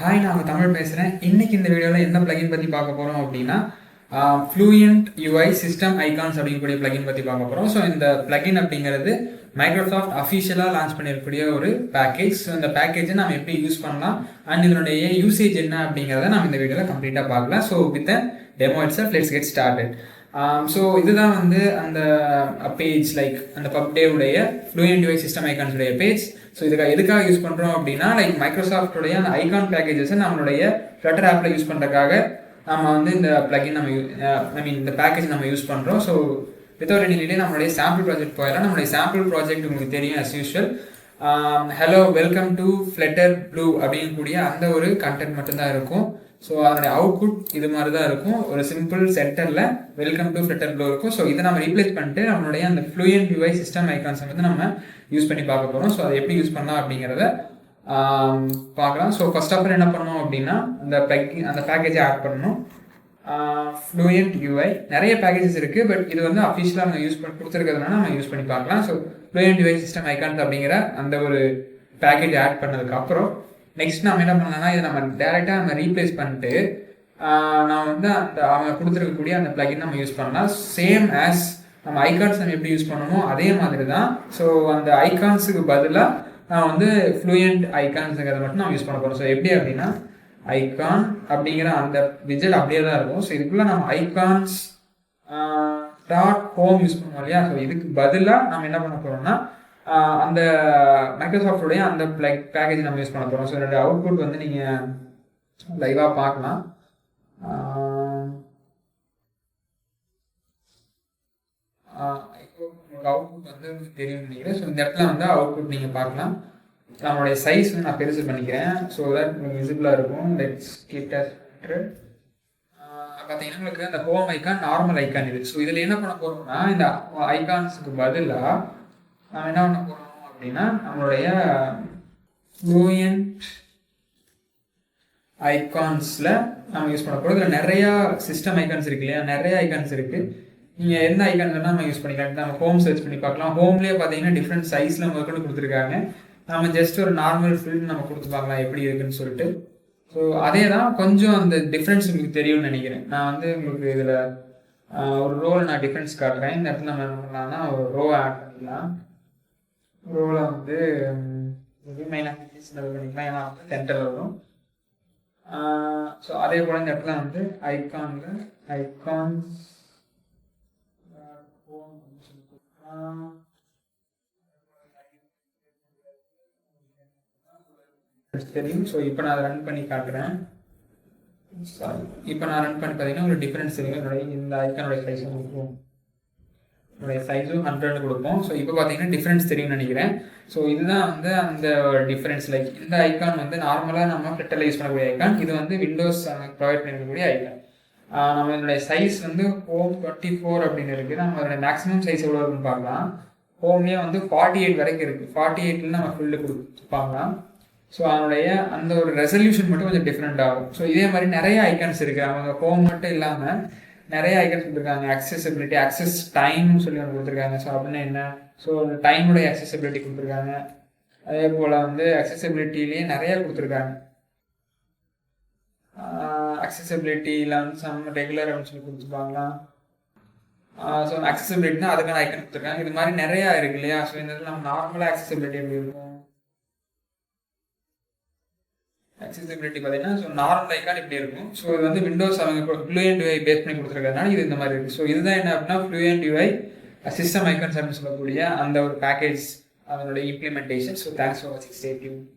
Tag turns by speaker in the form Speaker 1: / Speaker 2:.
Speaker 1: Hi, நான் தமிழ் பேசுகிறேன். இன்றைக்கி இந்த வீடியோவில் என்ன பிளகின் பற்றி பார்க்க போகிறோம் அப்படின்னா Fluent UI System Icons அப்படிங்கக்கூடிய பிளகின் பற்றி பார்க்க போகிறோம். ஸோ இந்த பிளகின் அப்படிங்கிறது மைக்ரோசாஃப்ட் அஃபிஷியலாக லான்ச் பண்ணியிருக்கக்கூடிய ஒரு பேக்கேஜ். ஸோ இந்த பேக்கேஜை நம்ம எப்படி யூஸ் பண்ணலாம் அண்ட் இதனுடைய யூசேஜ் என்ன அப்படிங்கிறத நம்ம இந்த வீடியோவில் கம்ப்ளீட்டாக பார்க்கலாம். So with demo itself let's get started. So இதுதான் வந்து அந்த பேஜ், லைக் அந்த பப்டேவுடைய Fluent UI System Icons உடைய பேஜ். ஸோ எதுக்காக யூஸ் பண்ணுறோம் அப்படின்னா, லைக் மைக்ரோசாஃப்டுடைய அந்த ஐகான் பேக்கேஜஸை நம்மளுடைய ஃப்ளட்டர் ஆப்பில் யூஸ் பண்ணுறதுக்காக நம்ம வந்து இந்த பிளகின் இந்த பேக்கேஜ் நம்ம யூஸ் பண்ணுறோம். ஸோ வித்தவுட் எனி டிலே நம்மளுடைய சாம்பிள் ப்ராஜெக்ட் போயிடலாம். நம்மளுடைய சாம்பிள் ப்ராஜெக்ட் உங்களுக்கு தெரியும் as usual. Hello, welcome to flutter blue அப்படிங்கக்கூடிய அந்த ஒரு கண்டென்ட் மட்டும்தான் இருக்கும். ஸோ அதனுடைய அவுட்புட் இது மாதிரி தான் இருக்கும். ஒரு சிம்பிள் சென்டரில் வெல்கம் டு ஃப்ளட்டர் ப்ளூ இருக்கும். ஸோ இதை நம்ம ரீப்ளேஸ் பண்ணிட்டு நம்மளுடைய அந்த Fluent UI System Icons வந்து நம்ம யூஸ் பண்ணி பார்க்க போகிறோம். ஸோ அதை எப்படி யூஸ் பண்ணலாம் அப்படிங்கிறத பார்க்கலாம். ஸோ ஃபர்ஸ்ட் ஆஃப் ஆல் என்ன பண்ணணும் அப்படின்னா, அந்த பேக்கேஜை ஆட் பண்ணணும். Fluent UI நிறைய பேக்கேஜஸ் இருக்குது, பட் இது வந்து அஃபிஷியலாக நம்ம யூஸ் பண்ணி கொடுத்துருக்கிறதுனால நம்ம யூஸ் பண்ணி பார்க்கலாம். So Fluent UI System Icons அப்படிங்கிற அந்த ஒரு பேக்கேஜ் ஆட் பண்ணதுக்கப்புறம் நெக்ஸ்ட் நம்ம என்ன பண்ணலாம்னா, இதை நம்ம டேரெக்டாக நம்ம ரீப்ளேஸ் பண்ணிட்டு நான் வந்து அவங்க கொடுத்துருக்கக்கூடிய அந்த பிளகின் நம்ம யூஸ் பண்ணலாம். சேம் ஆஸ் நம்ம ஐகான்ஸ் நம்ம எப்படி யூஸ் பண்ணணுமோ அதே மாதிரி தான். ஸோ அந்த ஐகான்ஸுக்கு பதிலாக நான் வந்து Fluent Iconsங்கிறத மட்டும் நம்ம யூஸ் பண்ண போகிறோம். ஸோ எப்படி அப்படின்னா, ஐகான் அப்படிங்கிற அந்த விஜெட் அப்படியே தான் இருக்கும். ஸோ இதுக்குள்ளே நம்ம ஐகான்ஸ் .home யூஸ் பண்ணுவோம் இல்லையா. ஸோ இதுக்கு பதிலாக நம்ம என்ன பண்ண போகிறோம்னா, அந்த மைக்ரோசாஃப்டுடைய அந்த பேக்கேஜ் நம்ம யூஸ் பண்ண போகிறோம். ஸோ என்னுடைய அவுட்புட் வந்து நீங்கள் லைவாக பார்க்கலாம். உங்களுக்கு அவுட்புட் வந்து தெரியும் நினைக்கிறேன். ஸோ இந்த இடத்துல வந்து அவுட்புட் நீங்கள் பார்க்கலாம். நம்மளுடைய சைஸ் வந்து நான் பெருசு பண்ணிக்கிறேன். ஸோ தட் உங்களுக்கு விசிபிளாக இருக்கும். லெட்ஸ் கீப் இட் பார்த்தீங்கன்னா உங்களுக்கு அந்த ஹோம் ஐக்கான் நார்மல் ஐக்கான் இது. ஸோ இதில் என்ன பண்ண போகிறோம்னா, இந்த ஐகான்ஸுக்கு பதிலாக நம்ம என்ன பண்ண போகிறோம் அப்படின்னா, நம்மளுடைய Fluent ஐகான்ஸில் நம்ம யூஸ் பண்ண போகிறோம். இதில் நிறையா சிஸ்டம் ஐகான்ஸ் இருக்கு இல்லையா, நிறைய ஐகான்ஸ் இருக்குது. நீங்கள் எந்த ஐகான் வேணால் நம்ம யூஸ் பண்ணிக்கலாம். நம்ம ஹோம் சர்ச் பண்ணி பார்க்கலாம். ஹோம்லேயே பார்த்தீங்கன்னா டிஃப்ரெண்ட் சைஸில் முதற்கொண்டு கொடுத்துருக்காங்க. நம்ம ஜஸ்ட் ஒரு நார்மல் ஃபில் நம்ம கொடுத்து பார்க்கலாம் எப்படி இருக்குன்னு சொல்லிட்டு. ஸோ அதே தான், கொஞ்சம் அந்த டிஃப்ரென்ஸ் உங்களுக்கு தெரியும்னு நினைக்கிறேன். நான் வந்து உங்களுக்கு இதில் ஒரு ரோல் நான் டிஃப்ரென்ஸ் காட்டுறேன். இந்த இடத்துல நம்ம என்ன பண்ணலாம்னா, ஒரு ரோவை ஆட் பண்ணிக்கலாம். ரோவில் வந்து மெயினாக பண்ணிக்கலாம், ஏன்னா வந்து சென்டரில் வரும். ஸோ அதே போல் இந்த இடத்துல வந்து ஐகானில் ஐகான்ஸ் தெரியும். ஸோ இப்போ நான் அதை ரன் பண்ணி காட்டுறேன். இப்போ நான் ரன் பண்ணி பார்த்தீங்கன்னா ஒரு டிஃப்ரென்ஸ் தெரியும். என்னுடைய இந்த ஐக்கானுடைய சைஸும் கொடுப்போம், என்னுடைய சைஸும் 100 கொடுப்போம். ஸோ இப்போ பார்த்தீங்கன்னா டிஃப்ரென்ஸ் தெரியும்னு நினைக்கிறேன். ஸோ இதுதான் வந்து அந்த டிஃப்ரென்ஸ். லைக் இந்த ஐக்கான் வந்து நார்மலாக நம்ம ஃப்ளட்டரில் யூஸ் பண்ணக்கூடிய ஐக்கான். இது வந்து விண்டோஸ் ப்ரொவைட் பண்ணிருக்கக்கூடிய ஐக்கான். நம்ம இதனுடைய சைஸ் வந்து ஹோம் 24 அப்படின்னு இருக்குது. நம்ம அதோடைய மேக்ஸிமம் சைஸ் எவ்வளோ இருக்குன்னு பார்க்கலாம். ஹோம்லேயே வந்து 48 வரைக்கும் இருக்குது. 48ல் நம்ம ஃபில்டு கொடுப்பாங்களாம். ஸோ அதனுடைய அந்த ஒரு ரெசல்யூஷன் மட்டும் கொஞ்சம் டிஃப்ரெண்ட் ஆகும். ஸோ இதே மாதிரி நிறைய ஐக்கான்ஸ் இருக்குது. அவங்க ஹோம் மட்டும் இல்லாமல் நிறைய ஐக்கான்ஸ் கொடுத்துருக்காங்க. அக்சசிபிலிட்டி, அக்சஸ் டைம்னு சொல்லி ஒன்று கொடுத்துருக்காங்க. ஸோ அப்படின்னா என்ன, ஸோ டைமுடைய அக்சசிபிலிட்டி கொடுத்துருக்காங்க. அதே போல் வந்து அக்சசிபிலிட்டிலேயே நிறைய கொடுத்துருக்காங்க. அக்சசிபிலிட்டியில் வந்து சம் ரெகுலர் அப்படின்னு சொல்லி கொடுத்துருப்பாங்களா. ஸோ அக்சசிபிலிட்டினா அதுக்கான ஐக்கான் கொடுத்துருக்காங்க. இது மாதிரி நிறையா இருக்கு இல்லையா. ஸோ இந்த இதில் நம்ம நார்மலாக அக்சசிபிலிட்டி எப்படி இருக்கும், அக்சசிபிலிட்டி பார்த்தீங்கன்னா ஸோ நார்மல் ஐக்கான் இப்படி இருக்கும். ஸோ இது வந்து விண்டோஸ் அவங்க Fluent UI பேஸ் பண்ணி கொடுத்துருக்கறதுனால இது இந்த மாதிரி இருக்குது. ஸோ இதுதான் என்ன அப்படின்னா, Fluent UI System Icons அப்படின்னு சொல்லக்கூடிய அந்த ஒரு பேக்கேஜ், அதனுடைய இம்ப்ளிமெண்டேஷன். ஸோ தேங்க்ஸ் ஃபார் வாட்சிங். Stay tuned.